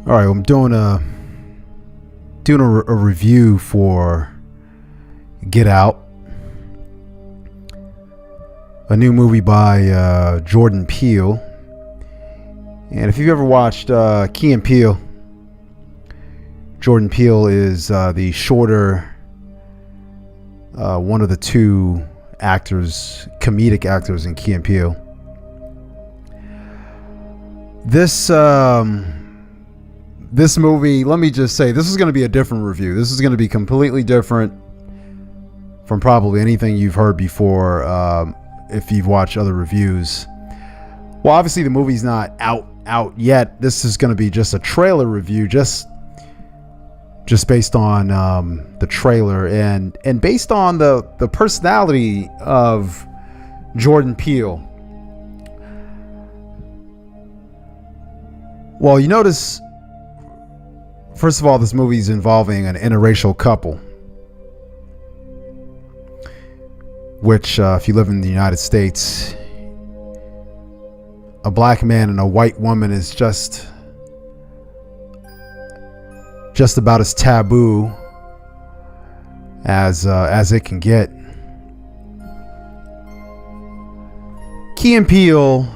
All right, I'm doing a review for Get Out, a new movie by Jordan Peele. And if you've ever watched Key and Peele, Jordan Peele is the shorter, one of the two comedic actors in Key and Peele. This movie, let me just say, this is going to be a different review. This is going to be completely different from probably anything you've heard before if you've watched other reviews. Well, obviously the movie's not out yet. This is going to be just a trailer review, just based on the trailer and based on the personality of Jordan Peele. Well, you notice, first of all, this movie is involving an interracial couple, which, if you live in the United States, a black man and a white woman is just about as taboo as it can get. Key and Peele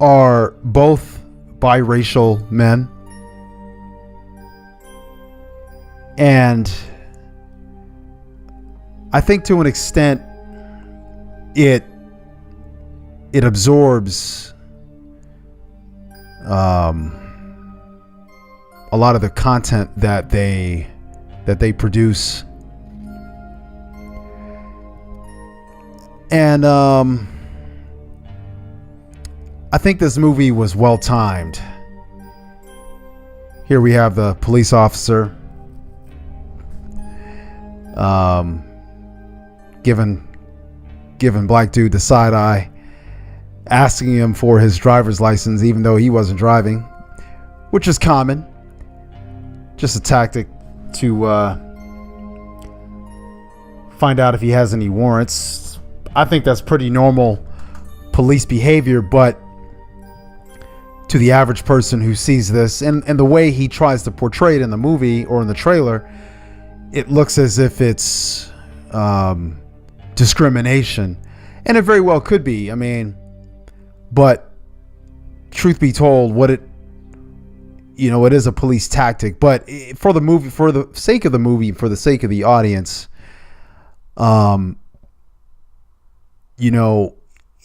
are both biracial men, and I think to an extent it absorbs a lot of the content that they produce, and I think this movie was well timed. Here we have the police officer giving black dude the side eye, asking him for his driver's license even though he wasn't driving, which is common. Just a tactic to find out if he has any warrants. I think that's pretty normal police behavior, but to the average person who sees this and the way he tries to portray it in the movie or in the trailer, it looks as if it's discrimination, and it very well could be. I mean, but truth be told, it is a police tactic. But for the movie, for the sake of the movie, for the sake of the audience,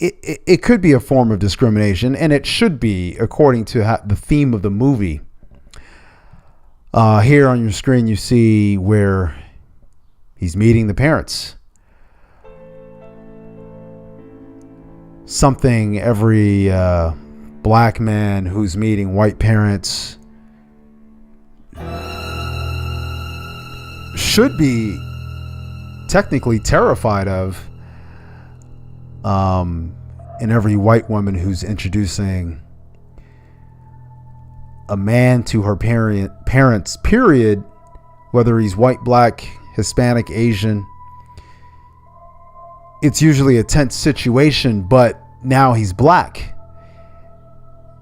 it could be a form of discrimination, and it should be, according to the theme of the movie. Here on your screen, you see where he's meeting the parents. Something every black man who's meeting white parents should be technically terrified of. And every white woman who's introducing a man to her parents, period, whether he's white, black, Hispanic, Asian. It's usually a tense situation, but now he's black.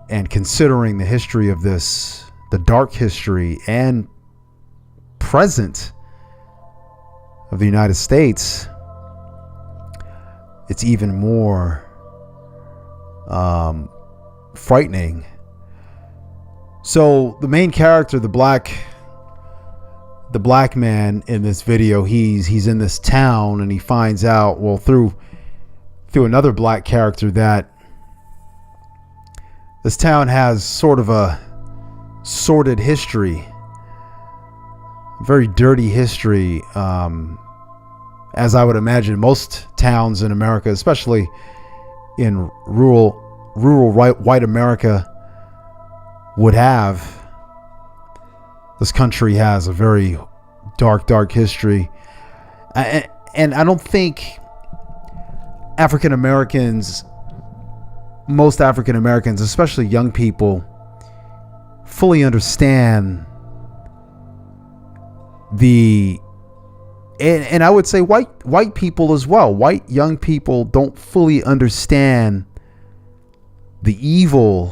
And considering the history of this, the dark history and present of the United States, it's even more frightening. So the main character, the black man in this video, he's in this town, and he finds out, well, through another black character, that this town has sort of a sordid history, very dirty history, as I would imagine most towns in America, especially in rural white America, would have. This country has a very dark history. And I don't think most African Americans, especially young people, fully understand and I would say white people as well. White young people don't fully understand the evil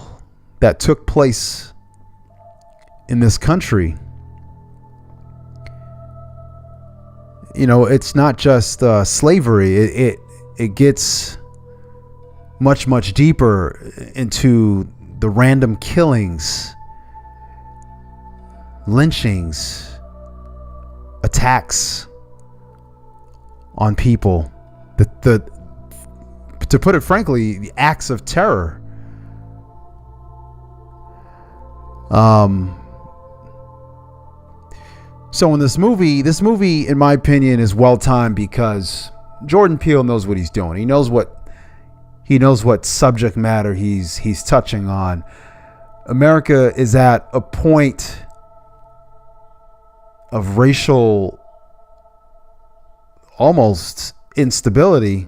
that took place in this country, it's not just slavery. It gets much, much deeper into the random killings, lynchings, attacks on people. To put it frankly, the acts of terror. So in this movie, in my opinion, is well timed because Jordan Peele knows what he's doing. He knows what subject matter he's touching on. America is at a point of racial almost instability.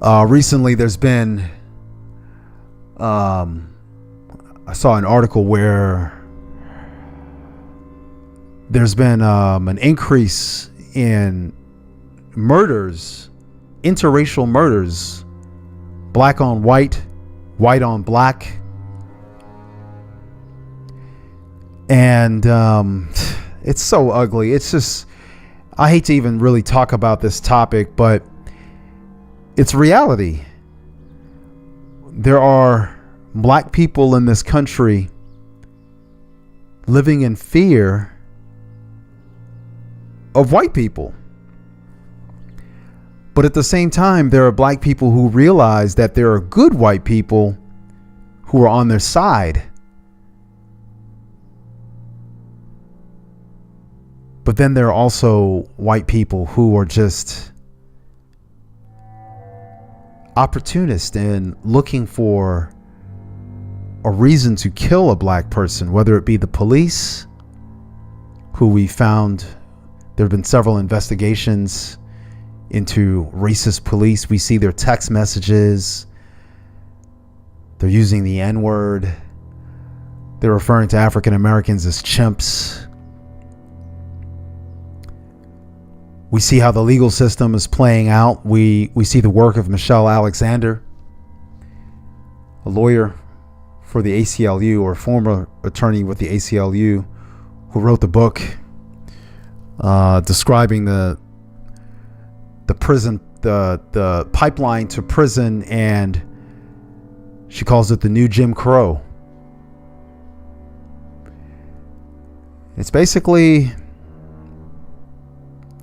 Recently, there's been I saw an article where there's been an increase in murders, interracial murders, black on white, white on black. And it's so ugly. It's just, I hate to even really talk about this topic, but it's reality. There are black people in this country living in fear of white people. But at the same time, there are black people who realize that there are good white people who are on their side. But then there are also white people who are just opportunists and looking for a reason to kill a black person, whether it be the police, who we found there have been several investigations into racist police. We see their text messages. They're using the N-word. They're referring to African Americans as chimps. We see how the legal system is playing out. We see the work of Michelle Alexander, a lawyer for the ACLU, or former attorney with the ACLU, who wrote the book describing the prison, the pipeline to prison, and she calls it the new Jim Crow. It's basically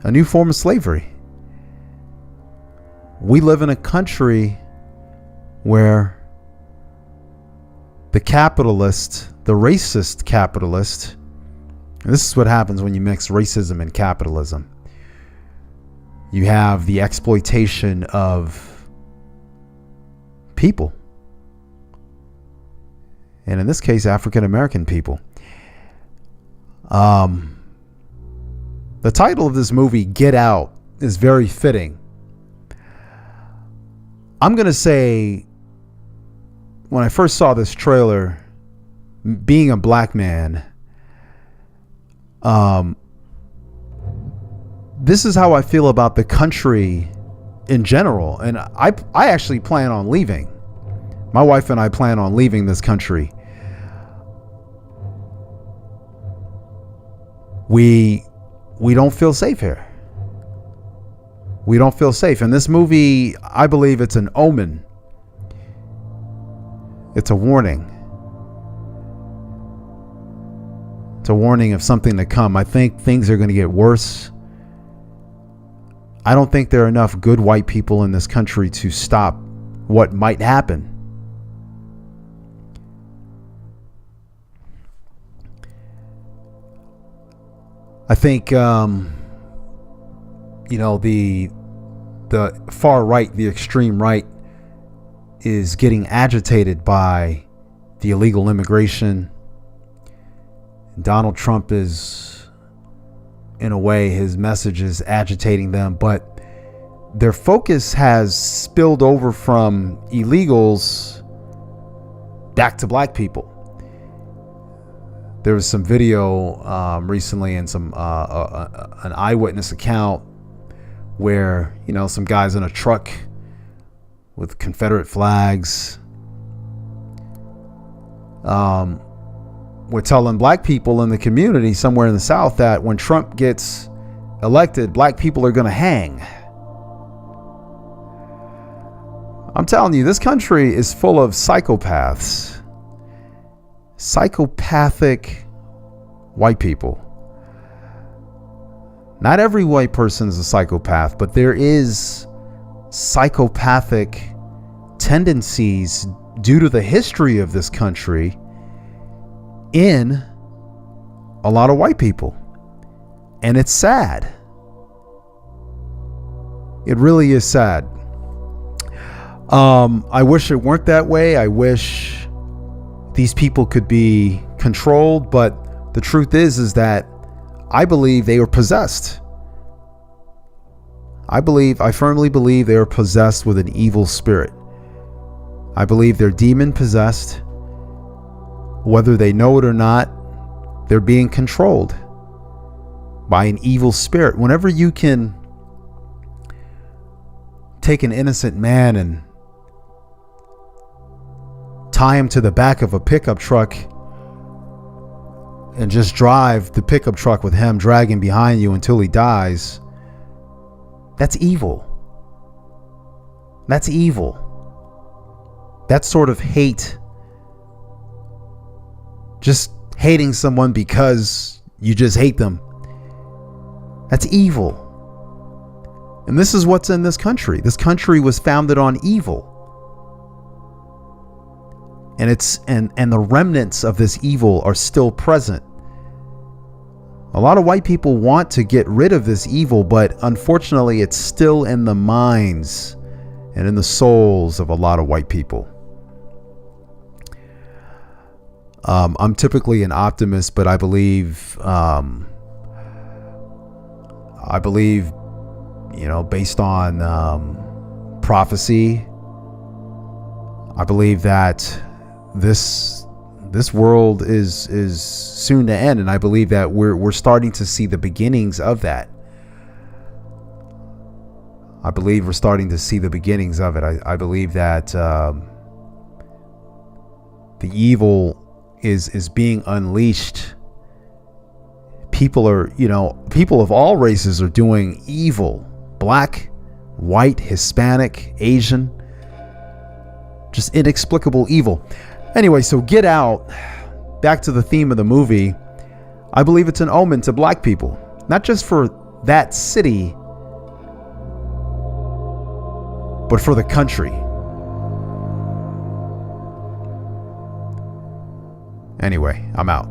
a new form of slavery. We live in a country where the capitalist, the racist capitalist, and this is what happens when you mix racism and capitalism. You have the exploitation of people. And in this case, African American people. The title of this movie, Get Out, is very fitting. I'm going to say, when I first saw this trailer, being a black man, this is how I feel about the country in general. And I actually plan on leaving. My wife and I plan on leaving this country. We don't feel safe here. We don't feel safe. In this movie, I believe it's an omen. It's a warning. It's a warning of something to come. I think things are going to get worse. I don't think there are enough good white people in this country to stop what might happen. I think, the far right, the extreme right, is getting agitated by the illegal immigration. Donald Trump is, in a way, his message is agitating them, but their focus has spilled over from illegals back to black people. There was some video recently and some an eyewitness account where, some guys in a truck with Confederate flags. we're telling black people in the community somewhere in the South that when Trump gets elected, black people are going to hang. I'm telling you, this country is full of psychopaths. Psychopathic white people. Not every white person is a psychopath, but there is psychopathic tendencies due to the history of this country in a lot of white people. And it's sad. It really is sad. I wish it weren't that way. I wish these people could be controlled, but the truth is that I believe they are possessed. I firmly believe they are possessed with an evil spirit. I believe they're demon possessed. Whether they know it or not, they're being controlled by an evil spirit. Whenever you can take an innocent man and tie him to the back of a pickup truck and just drive the pickup truck with him dragging behind you until he dies, that's evil. That's evil. That sort of hate, just hating someone because you just hate them, that's evil. And this is what's in this country. This country was founded on evil. And the remnants of this evil are still present. A lot of white people want to get rid of this evil, but unfortunately it's still in the minds and in the souls of a lot of white people. I'm typically an optimist, but I believe, based on prophecy, I believe that this world is soon to end, and I believe that we're starting to see the beginnings of that. I believe we're starting to see the beginnings of it. I believe that the evil is being unleashed. People of all races are doing evil. Black, white, Hispanic, Asian, just inexplicable evil. Anyway, so Get Out, back to the theme of the movie. I believe it's an omen to black people, not just for that city, but for the country. Anyway, I'm out.